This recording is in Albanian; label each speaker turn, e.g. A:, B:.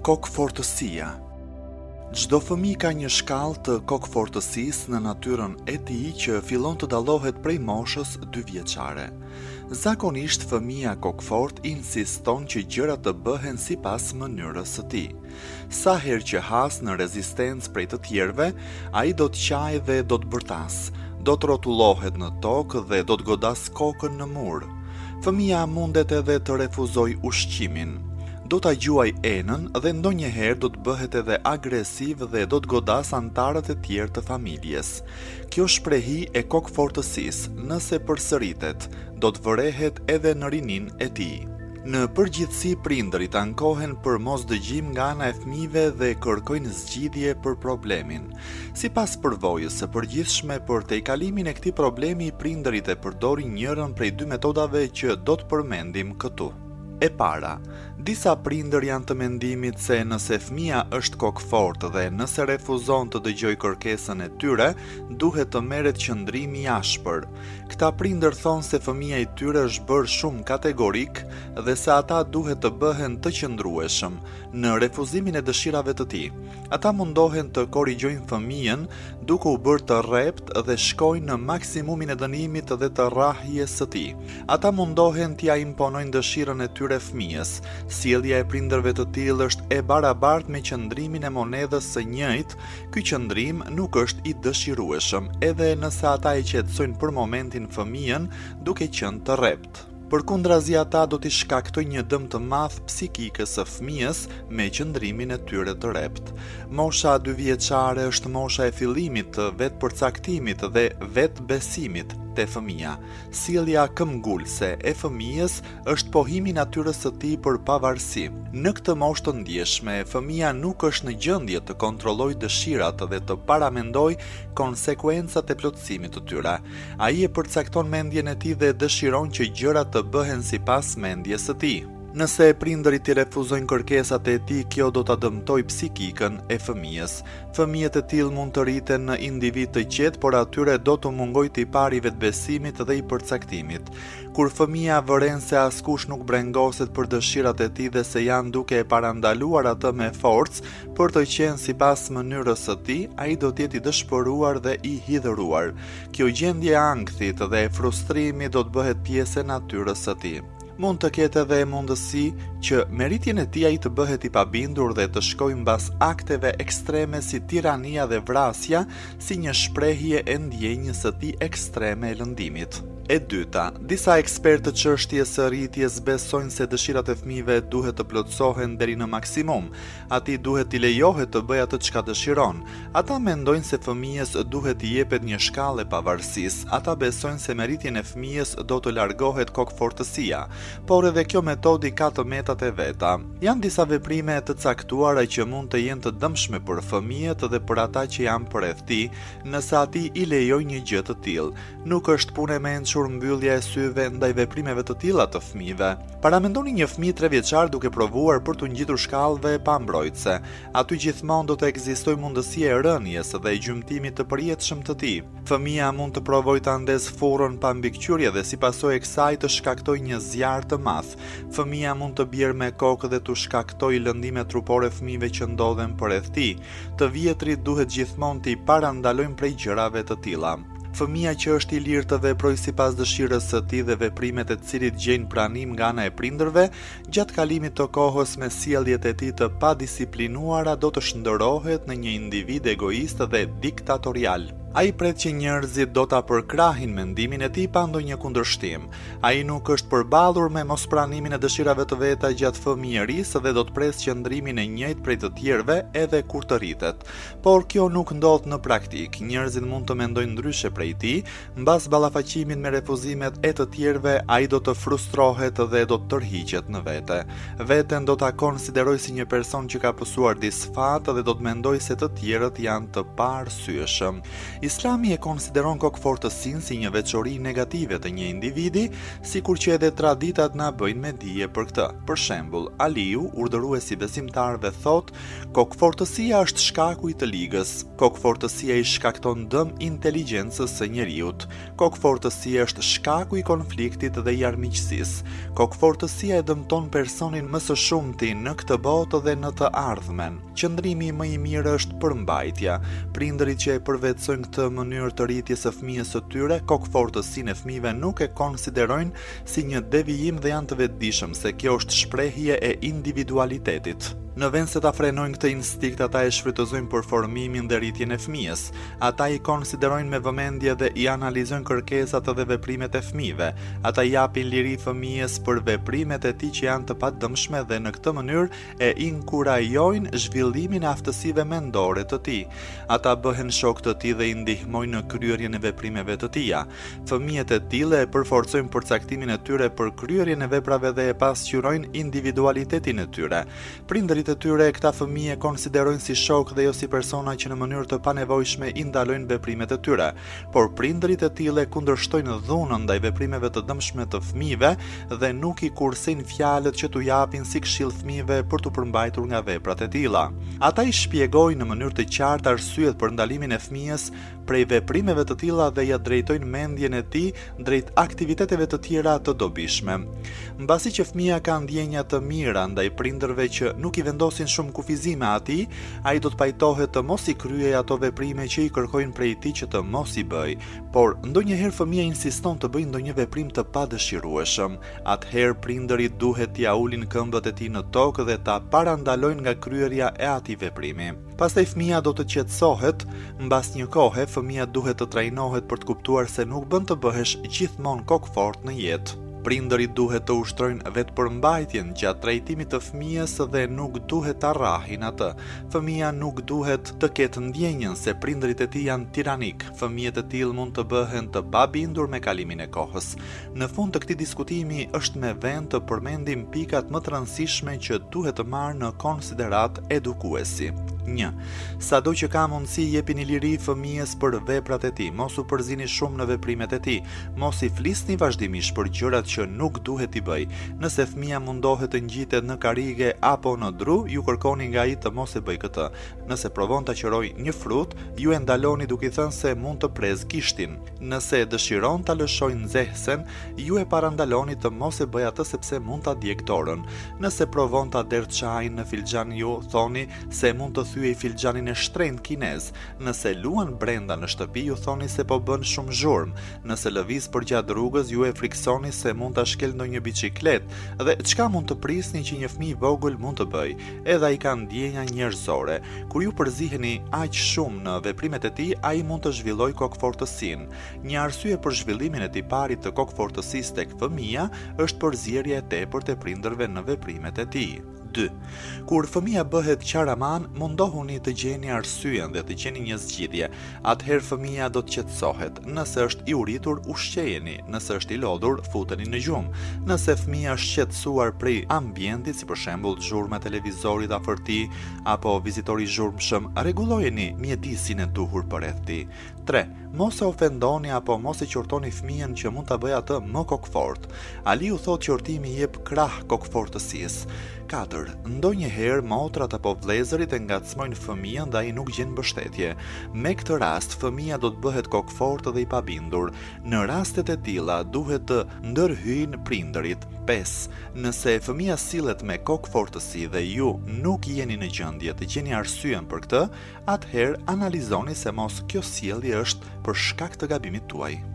A: Kokëfortësia. Çdo fëmijë ka një shkallë të kokëfortësisë në natyrën e tij që fillon të dallohet prej moshës 2 vjeçare. Zakonisht fëmia kokëfort insiston që gjërat të bëhen sipas mënyrës së tij. Sa herë që has në rezistencë prej të tjerëve, ai do të qajë dhe do të bërtas, do të rrotullohet në tokë dhe do të godas kokën në mur. Fëmia mundet edhe të refuzoj ushqimin. Do ta gjuaj enën dhe ndonjëherë do të bëhet edhe agresiv dhe do të godas antarët e tjerë të familjes. Kjo shprehi e kokëfortësisë, nëse përsëritet, do të vërehet edhe në rinin e tij. Në përgjithësi prindërit ankohen për mosdëgjim nga ana e fëmijëve dhe kërkojnë zgjidhje për problemin. Sipas përvojës së përgjithshme për tejkalimin e këtij problemi, prindërit e përdorin njërin prej 2 metodave që do të përmendim këtu. E para, disa prindër janë të mendimit se nëse fëmia është kokëfort dhe nëse refuzon të dëgjojë kërkesën e tyre, duhet të merret qëndrimi i ashpër. Këta prindër thonë se fëmia i tyre është bërë shumë kategorik dhe se ata duhet të bëhen të qëndrueshëm në refuzimin e dëshirave të tij. Ata mundohen të korrigjojnë fëmijën duke u bërë të rrept dhe shkojnë në maksimumin e dënimit dhe të rrahjes së tij. Ata mundohen t'ia imponojnë dëshirën e tyre fëmijës. Sjellja e prindërve të tillë është e barabartë me qëndrimin e monedhës së njëjtë. Ky qëndrim nuk është i dëshirueshëm, edhe nëse ata e qetësojnë për momentin fëmijën duke qenë të rrept. Përkundrazi ata do t'i shkaktojnë një dëm të madh psikikës së fëmijës me qëndrimin e tyre të rrept. Mosha 2 vjeçare është mosha e fillimit të vetpërcaktimit dhe vetbesimit te fëmia. Sjellja këmbgulse e fëmijës është pohimi i natyrës së tij për pavarësi. Në këtë moshë të ndjeshme, fëmia nuk është në gjendje të kontrollojë dëshirat dhe të paramendojë konsekuencat e plotësimit të tyre. Ai e përcakton mendjen e tij dhe dëshiron që gjërat të bëhen sipas mendjes së tij. Nëse prindërit i refuzojnë kërkesat e tij, kjo do ta dëmtojë psikikën e fëmijës. Fëmijët e tillë mund të rriten në individ të qetë, por atyre do të mungojë tipari i vetbesimit dhe i përcaktimit. Kur fëmia vëren se askush nuk brengoset për dëshirat e tij dhe se janë duke e parandaluar atë me forcë për të qenë sipas mënyrës së tij, ai do të jetë i dëshpëruar dhe i hidhëruar. Kjo gjendje e ankthit dhe e frustrimit do të bëhet pjesë e natyrës së tij. Mund të ketë edhe mundësi që meritjen e tij ai të bëhet i pabindur dhe të shkojë mbas akteve ekstreme si tirania dhe vrasja, si një shprehje e ndjenjës së tij ekstreme e lëndimit. E dyta, disa ekspertë të çështjes së rritjes besojnë se dëshirat e fëmijëve duhet të plotësohen deri në maksimum. Atij duhet t'i lejohet të bëjë atë çka dëshiron. Ata mendojnë se fëmijës duhet t'i jepet një shkallë pavarsisë. Ata besojnë se me rritjen e fëmijës do të largohet kokëfortësia, por edhe kjo metodë ka të metat e veta. Janë disa veprime të caktuara që mund të jenë të dëmshme për fëmijët dhe për ata që janë përreth tij, nëse ati i lejojnë një gjë të tillë. Nuk është punë e mbyllja e syve ndaj veprimeve të tilla të fëmijëve. Paramendoni një fëmijë 3 vjeçar duke provuar për t'u ngjitur shkallëve pa mbrojtëse. Aty gjithmonë do të ekzistojë mundësia e rënies dhe e gjymtimit të përjetshëm të tij. Fëmia mund të provojë ta ndez furrën pa mbikëqyrje dhe si pasojë e kësaj të shkaktojë një zjarr të madh. Fëmia mund të bjerë me kokë dhe të shkaktojë lëndime trupore fëmijëve që ndodhen përreth tij. Të vjetrit duhet gjithmonë t'i parandalojnë prej gjërave të tilla. Fëmia që është i lirë të veprojë sipas dëshirës së tij dhe veprimet e cilit gjejnë pranim nga ana e prindërve, gjatë kalimit të kohës me sjelljet e tij të padisiplinuara do të shndërrohet në një individ egoist dhe diktatorial. Ai pret që njerëzit do ta përkrahin mendimin e tij pa ndonjë kundërshtim. Ai nuk është përballur me mospranimin e dëshirave të veta gjatë fëmijërisë dhe do të presë qëndrimin e njëjtë prej të tjerëve edhe kur të rritet. Por kjo nuk ndodh në praktik. Njerëzit mund të mendojnë ndryshe prej tij, mbas ballafaqimit me refuzimet e të tjerëve, ai do të frustrohet dhe do të tërhiqet në vete. Veten do ta konsiderojë si një person që ka pësuar disfat dhe do të mendojë se të tjerët janë të paarsyeshëm. Islami e konsideron kokëfortësinë si një veçori negative të një individi, sikur që edhe traditat na bëjnë me dije për këtë. Për shembull, Aliu, urdhëruesi besimtarëve, thotë: kokëfortësia është shkaku i të ligës. Kokëfortësia i shkakton dëm inteligjencës së njeriut. Kokëfortësia është shkaku i konfliktit dhe i armiqësisë. Kokëfortësia e dëmton personin më së shumti në këtë botë dhe në të ardhmen. Qëndrimi më i mirë është përmbajtja. Prindërit që e përvetësojnë këtë mënyrë të rritjes së fëmijës së tyre, kokëfortësinë e fëmijëve nuk e konsiderojnë si një devijim dhe janë të vetëdijshëm se kjo është shprehje e individualitetit. Në vend se ta frenojnë këtë instinkt, ata e shfrytëzojnë për formimin dhe rritjen e fëmijës. Ata i konsiderojnë me vëmendje dhe i analizojnë kërkesat dhe veprimet e fëmijëve. Ata i japin liri fëmijës për veprimet e tij që janë të padëmshme dhe në këtë mënyrë e inkurajojnë zhvillimin e aftësive mendore të tij. Ata bëhen shok të tij dhe i ndihmojnë në kryerjen e veprimeve të tija. Fëmijët e tillë e përforcojnë përcaktimin e tyre për kryerjen e veprave dhe e pasqyrojnë individualitetin e tyre. Prindërit e tyre këta fëmijë konsiderojnë si shok dhe jo si persona që në mënyrë të panevojshme i ndalojnë veprimet e tyre, por prindërit e tillë kundërshtojnë dhunën ndaj veprimeve të dëmshme të fëmijëve dhe nuk i kursejnë fjalët që t'u japin si këshill fëmijëve për t'u përmbajtur nga veprat e tilla. Ata i shpjegojnë në mënyrë të qartë arsyet për ndalimin e fëmijës prej veprimeve të tilla dhe ja drejtojnë mendjen e tij drejt aktiviteteve të tjera të dobishme. Mbasi që fëmia ka ndjenja të mira ndaj prindërve që nuk i vendosin shumë kufizime atij, ai do të pajtohet të mos i kryej ato veprime që i kërkojnë prej tij që të mos i bëj, por ndonjëherë fëmia insiston të bëjë ndonjë veprim të padëshirueshëm. Atëherë prindërit duhet t'ia ulin këmbët e tij në tokë dhe ta parandalojnë nga kryerja e atij veprimi. Pastaj fëmia do të qetësohet, mbas një kohe fëmia duhet të trajnohet për të kuptuar se nuk bën të bëhesh gjithmonë kokëfort në jetë. Prindërit duhet të ushtrojnë vetëpërmbajtjen gjatë trajtimit të fëmijës dhe nuk duhet ta rrahin atë. Fëmia nuk duhet të ketë ndjenjën se prindërit e tij janë tiranik. Fëmijët e tillë mund të bëhen të pabindur me kalimin e kohës. Në fund të këtij diskutimi është me vend të përmendim pikat më të rëndësishme që duhet të marrë në konsiderat edukuesi. 1. Sado që ka mundësi jepini liri fëmijës për veprat e tij, mos u përzini shumë në veprimet e tij, mos i flisni vazhdimisht për gjërat që nuk duhet i bëj. Nëse fëmia mundohet të ngjitet në karrige apo në dru, ju kërkoni nga ai të mos e bëj këtë. Nëse provon ta qëroj një frut, ju e ndaloni duke i thënë se mund të prez gishtin. Nëse dëshiron ta lëshojë nxehsen, ju e parandaloni të mos e bëj atë sepse mund ta djeg dorën. Nëse provon ta derë çajin në filxhan, ju thoni se mund të thyej filxhanin e shtrenjtë kinez. Nëse luan brenda në shtëpi, ju thoni se po bën shumë zhurmë. Nëse lëviz përgjatë rrugës, ju e friksoni se mund ta shkel ndonjë biçiklet dhe çka mund të prisni që një fëmijë i vogël mund të bëj. Edhe ai ka ndjenja njerëzore. Kur ju përziheni aq shumë në veprimet e tij, ai mund të zhvillojë kokëfortësinë. Një arsye për zhvillimin e tiparit të kokëfortësisë tek fëmia është përzierja e tepërt e prindërve në veprimet e tij. 2. Kur fëmia bëhet qaraman, mundohuni të gjeni arsyen dhe të gjeni një zgjidhje. Atëherë fëmia do të qetësohet. Nëse është i uritur, ushqejeni. Nëse është i lodhur, futeni në gjumë. Nëse fëmia është qetësuar prej ambientit, si për shembull zhurma e televizorit afër tij apo vizitori zhurmshëm, rregullojeni mjedisin e duhur përreth tij. 3. Mos e ofendoni apo mos e qortoni fëmijën që mund ta bëjë atë më kokëfort. Aliu thotë qortimi jep krah kokëfortësisë. 4. Ndonjëherë motrat apo vëllezërit e ngacmojnë fëmijën dhe ai nuk gjen mbështetje. Me këtë rast fëmia do të bëhet kokëfort dhe i pabindur. Në rastet e tilla duhet të ndërhyjnë prindërit. 5. Nëse fëmia sillet me kokëfortësi dhe ju nuk jeni në gjendje të gjeni arsyen për këtë, atëherë analizoni se mos kjo sjellje është për shkak të gabimit tuaj.